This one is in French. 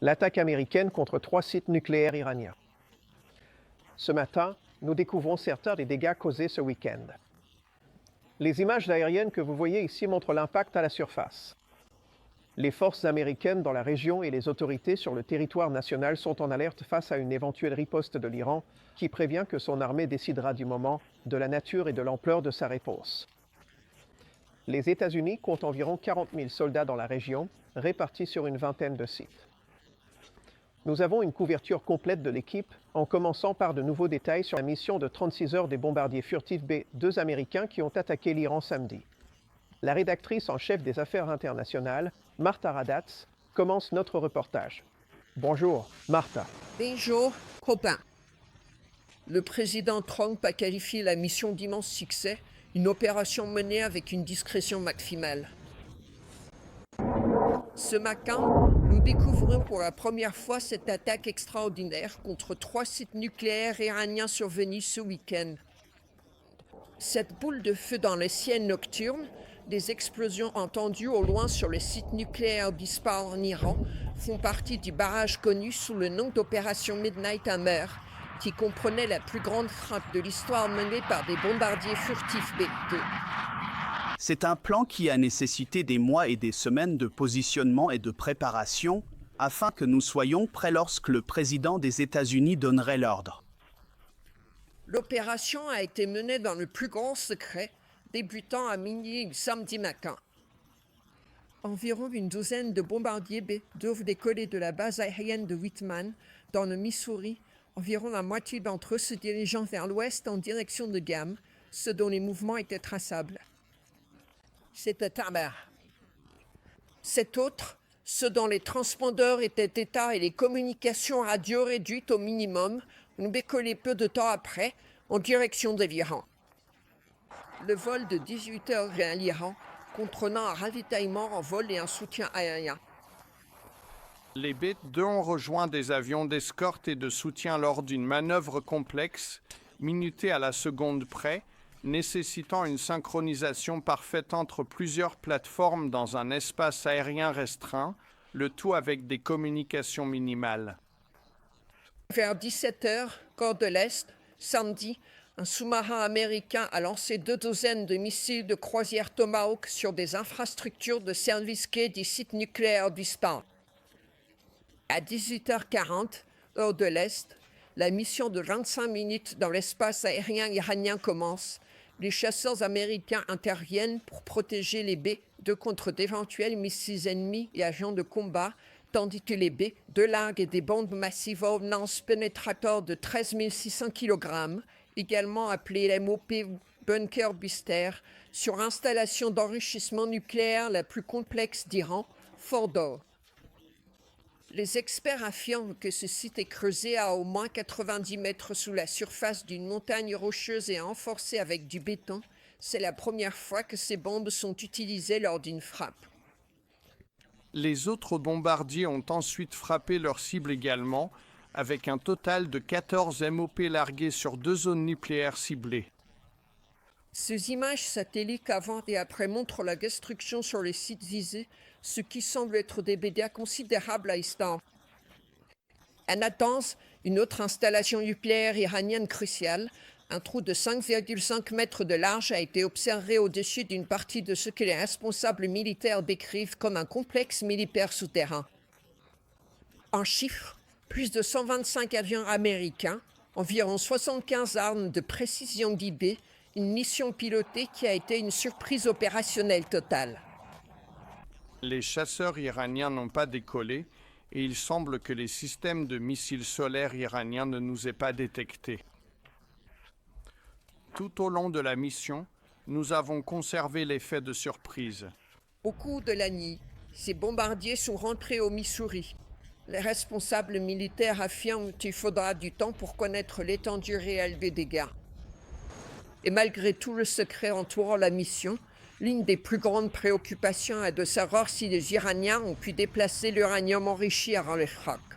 L'attaque américaine contre 3 sites nucléaires iraniens. Ce matin, nous découvrons certains des dégâts causés ce week-end. Les images aériennes que vous voyez ici montrent l'impact à la surface. Les forces américaines dans la région et les autorités sur le territoire national sont en alerte face à une éventuelle riposte de l'Iran qui prévient que son armée décidera du moment, de la nature et de l'ampleur de sa réponse. Les États-Unis comptent environ 40 000 soldats dans la région, répartis sur une vingtaine de sites. Nous avons une couverture complète de l'équipe, en commençant par de nouveaux détails sur la mission de 36 heures des bombardiers furtifs B-2 américains qui ont attaqué l'Iran samedi. La rédactrice en chef des affaires internationales, Martha Raddatz, commence notre reportage. Bonjour, Martha. Bonjour, copain. Le président Trump a qualifié la mission d'immense succès, une opération menée avec une discrétion maximale. Ce matin, nous découvrons pour la première fois cette attaque extraordinaire contre 3 sites nucléaires iraniens survenus ce week-end. Cette boule de feu dans le ciel nocturne, des explosions entendues au loin sur le site nucléaire d'Isfahan en Iran, font partie du barrage connu sous le nom d'opération Midnight Hammer, qui comprenait la plus grande frappe de l'histoire menée par des bombardiers furtifs B-2. C'est un plan qui a nécessité des mois et des semaines de positionnement et de préparation afin que nous soyons prêts lorsque le président des États-Unis donnerait l'ordre. L'opération a été menée dans le plus grand secret, débutant à minuit samedi matin. Environ une douzaine de bombardiers B-2 décollés de la base aérienne de Whitman, dans le Missouri, environ la moitié d'entre eux se dirigeant vers l'ouest en direction de Guam, ce dont les mouvements étaient traçables. C'était Hammer. Cet autre, ceux dont les transpondeurs étaient éteints et les communications radio réduites au minimum, nous décollait peu de temps après, en direction de l'Iran. Le vol de 18 heures vers l'Iran, comprenant un ravitaillement en vol et un soutien aérien. Les B-2 ont rejoint des avions d'escorte et de soutien lors d'une manœuvre complexe, minutée à la seconde près, nécessitant une synchronisation parfaite entre plusieurs plateformes dans un espace aérien restreint, le tout avec des communications minimales. Vers 17 heures, quart de l'Est, samedi, un sous-marin américain a lancé 2 douzaines de missiles de croisière Tomahawk sur des infrastructures de service quai du site nucléaire d'Isfahan. À 18h40, heure de l'Est, la mission de 25 minutes dans l'espace aérien iranien commence. Les chasseurs américains interviennent pour protéger les B-2 contre d'éventuels missiles ennemis et avions de combat, tandis que les B-2 larguent des bombes massives à ordnance pénétrateur de 13 600 kg, également appelées MOP ou Bunker Buster, sur l'installation d'enrichissement nucléaire la plus complexe d'Iran, Fordow. Les experts affirment que ce site est creusé à au moins 90 mètres sous la surface d'une montagne rocheuse et renforcée avec du béton. C'est la première fois que ces bombes sont utilisées lors d'une frappe. Les autres bombardiers ont ensuite frappé leur cible également, avec un total de 14 MOP largués sur 2 zones nucléaires ciblées. Ces images satellites avant et après montrent la destruction sur les sites visés, ce qui semble être des dégâts considérables à Isfahan. À Natanz, une autre installation nucléaire iranienne cruciale, un trou de 5,5 mètres de large a été observé au-dessus d'une partie de ce que les responsables militaires décrivent comme un complexe militaire souterrain. En chiffres, plus de 125 avions américains, environ 75 armes de précision guidées, une mission pilotée qui a été une surprise opérationnelle totale. Les chasseurs iraniens n'ont pas décollé et il semble que les systèmes de missiles solaires iraniens ne nous aient pas détectés. Tout au long de la mission, nous avons conservé l'effet de surprise. Au cours de la nuit, ces bombardiers sont rentrés au Missouri. Les responsables militaires affirment qu'il faudra du temps pour connaître l'étendue réelle des dégâts. Et malgré tout le secret entourant la mission, l'une des plus grandes préoccupations est de savoir si les Iraniens ont pu déplacer l'uranium enrichi avant les frappes.